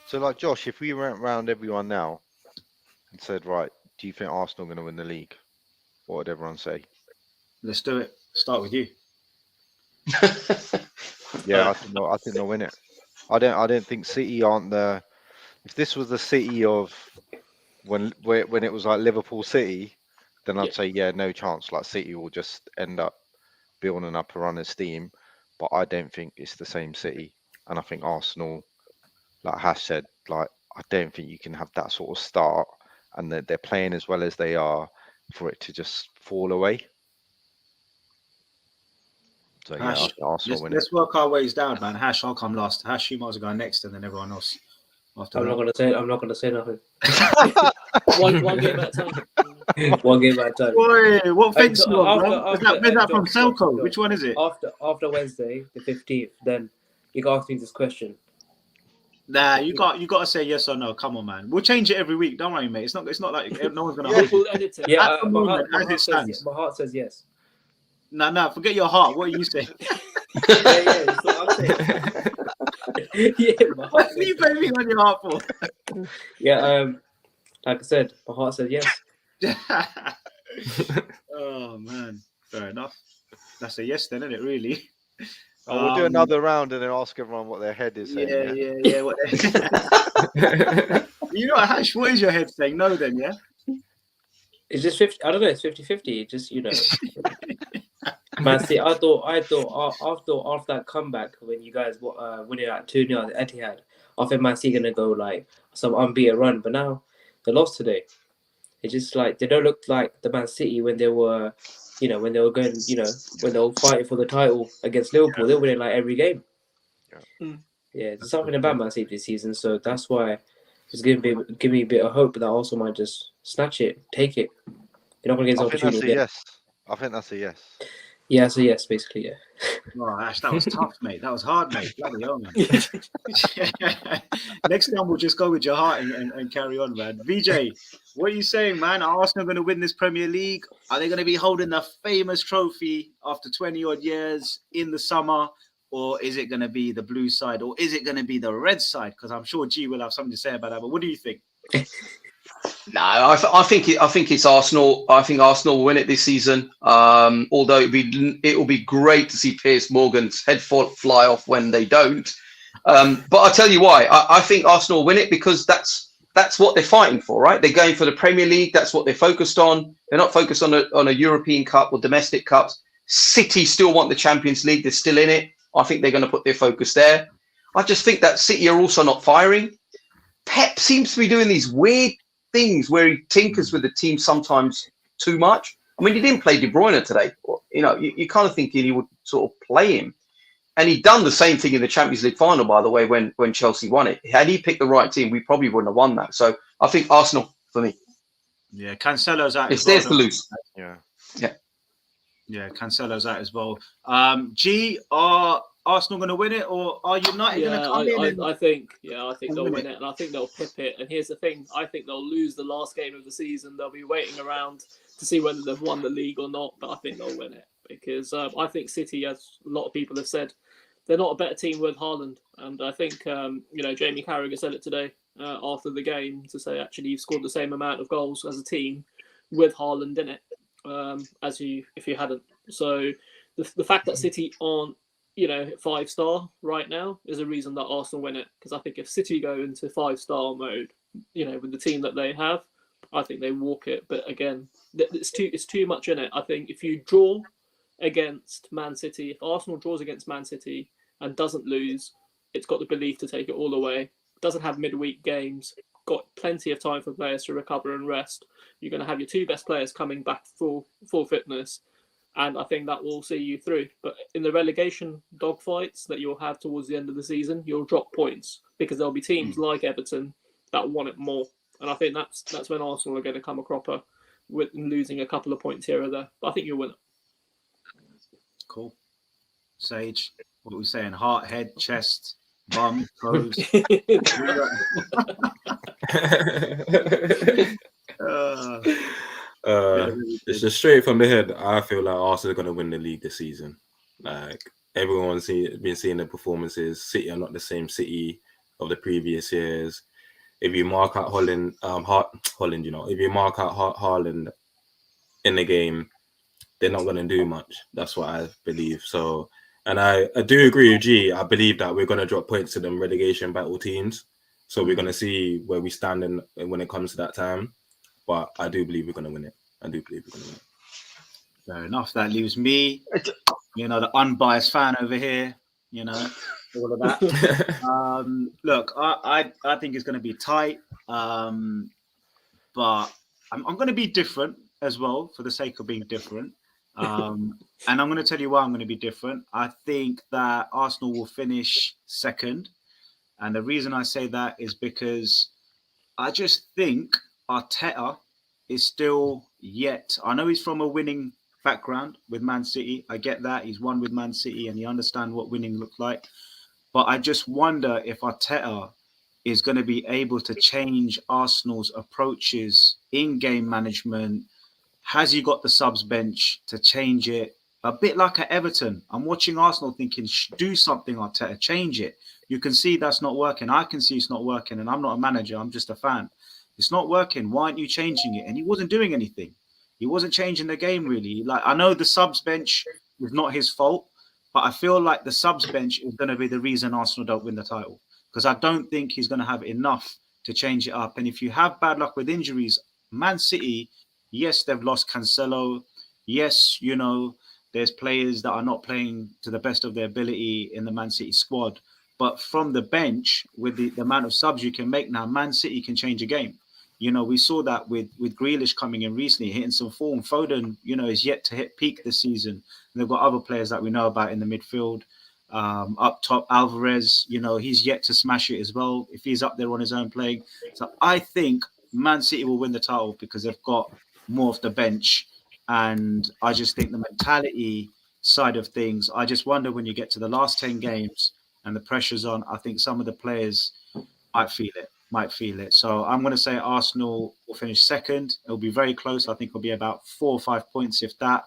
So, like Josh, if we went round everyone now and said, right, do you think Arsenal are going to win the league? What would everyone say? Let's do it. Start with you. Yeah, I think they'll win it. I don't think City aren't the. If this was the City of when it was like Liverpool City, then Yeah. I'd say yeah, no chance. Like City will just end up building up a run of steam. But I don't think it's the same City, and I think Arsenal, like Hash said, like I don't think you can have that sort of start and that they're playing as well as they are for it to just fall away. So yeah, I Hash, think Arsenal win it. let's work our ways down, man. Hash, I'll come last. Hash, you might as well go next, and then everyone else after I'm that. not gonna say nothing. one game at a time. One game at a time. Boy, what Hey, fence so you on, bro? after- Where's that from? Josh, Selco? Josh. Which one is it? After Wednesday, the 15th, then you can ask me this question. Nah, you got to say yes or no. Come on, man. We'll change it every week. Don't worry, mate. It's not like no one's gonna Yeah, hold you. we'll edit it. Yeah, At the my moment, heart, as it stands. my heart says yes. Nah. Forget your heart. What are you saying? Yeah, that's what I'm saying. Yeah, my heart What are says you blaming on your heart for? yeah. Like I said, my heart says yes. Oh man, fair enough. That's a yes, then, isn't it? Really? Oh, we'll do another round and then ask everyone what their head is saying. Yeah. What you know, Hash, what is your head saying? No, then, yeah. It's just 50. I don't know. It's 50-50. Just Man, see, I thought after that comeback when you guys winning at 2-0 at Etihad, I thought Man City gonna go like some unbeaten run, but now they lost today. It's just like they don't look like the Man City when they were, when they were going, when they were fighting for the title against Liverpool. They were winning like every game. Yeah, there's something about Man City this season, so that's why it's give me a bit of hope that also might just snatch it, take it. You're not gonna get this I think opportunity that's a again. yes. I think that's a yes. Yeah, so yes, basically, yeah. Oh, Ash, that was tough, mate. That was hard, mate. Bloody hell, man. Next time we'll just go with your heart and carry on, man. VJ, what are you saying, man? Are Arsenal going to win this Premier League? Are they going to be holding the famous trophy after 20 odd years in the summer? Or is it going to be the blue side? Or is it going to be the red side? Because I'm sure G will have something to say about that. But what do you think? No, I think it's Arsenal. I think Arsenal will win it this season. Although it will be great to see Piers Morgan's head fly off when they don't. But I'll tell you why. I think Arsenal will win it because that's what they're fighting for, right? They're going for the Premier League. That's what they're focused on. They're not focused on a European Cup or domestic cups. City still want the Champions League. They're still in it. I think they're going to put their focus there. I just think that City are also not firing. Pep seems to be doing these weird things where he tinkers with the team sometimes too much. I mean, he didn't play De Bruyne today. You kind of thinking he would sort of play him. And he'd done the same thing in the Champions League final, by the way, when Chelsea won it. Had he picked the right team, we probably wouldn't have won that. So I think Arsenal for me. Yeah, Cancelo's out. It's theirs to lose. Yeah. Yeah, Cancelo's out as well. G, are Arsenal going to win it, or are United going to come in? I think they'll win it, and I think they'll pip it. And here's the thing: I think they'll lose the last game of the season. They'll be waiting around to see whether they've won the league or not. But I think they'll win it because I think City, as a lot of people have said, they're not a better team with Haaland. And I think Jamie Carragher said it today after the game to say actually you've scored the same amount of goals as a team with Haaland in it. As if you hadn't. So the fact that City aren't 5-star right now is a reason that Arsenal win it, because I think if City go into 5-star mode, with the team that they have, I think they walk it. But again, it's too much in it. I think if you draw against Man City, if Arsenal draws against Man City and doesn't lose, it's got the belief to take it all away. Doesn't have midweek games, got plenty of time for players to recover and rest. You're going to have your two best players coming back full fitness, and I think that will see you through. But in the relegation dogfights that you'll have towards the end of the season, you'll drop points because there'll be teams like Everton that want it more. And I think that's when Arsenal are going to come a cropper with losing a couple of points here or there. But I think you'll win it. Cool. Sage, what are we saying? Heart, head, chest, bum, toes. It's just straight from the head. I feel like Arsenal are going to win the league this season. Like everyone's been seeing the performances. City are not the same City. of the previous years. If you mark out Holland, Holland, if you mark out Haaland in the game, they're not going to do much. That's what I believe. So, and I do agree with G. I believe that we're going to drop points to them relegation battle teams. So we're going to see where we stand when it comes to that time. But I do believe we're going to win it. Fair enough. That leaves me, the unbiased fan over here, all of that. Look, I think it's going to be tight, but I'm going to be different as well for the sake of being different. And I'm going to tell you why I'm going to be different. I think that Arsenal will finish second. And the reason I say that is because I just think Arteta is still I know he's from a winning background with Man City. I get that. He's won with Man City and he understands what winning looks like. But I just wonder if Arteta is going to be able to change Arsenal's approaches in game management. Has he got the subs bench to change it? A bit like at Everton. I'm watching Arsenal thinking, do something, Arteta, change it. You can see that's not working. I can see it's not working. And I'm not a manager. I'm just a fan. It's not working. Why aren't you changing it? And he wasn't doing anything. He wasn't changing the game, really. Like, I know the subs bench was not his fault, but I feel like the subs bench is going to be the reason Arsenal don't win the title. Because I don't think he's going to have enough to change it up. And if you have bad luck with injuries, Man City, yes, they've lost Cancelo. Yes, there's players that are not playing to the best of their ability in the Man City squad. But from the bench, with the amount of subs you can make now, Man City can change a game. We saw that with Grealish coming in recently, hitting some form. Foden, is yet to hit peak this season. And they've got other players that we know about in the midfield. Up top, Alvarez, he's yet to smash it as well if he's up there on his own playing. So I think Man City will win the title because they've got more of the bench. And I just think the mentality side of things, I just wonder when you get to the last 10 games and the pressure's on, I think some of the players might feel it. So I'm going to say Arsenal will finish second. It'll be very close. I think it'll be about 4 or 5 points, if that.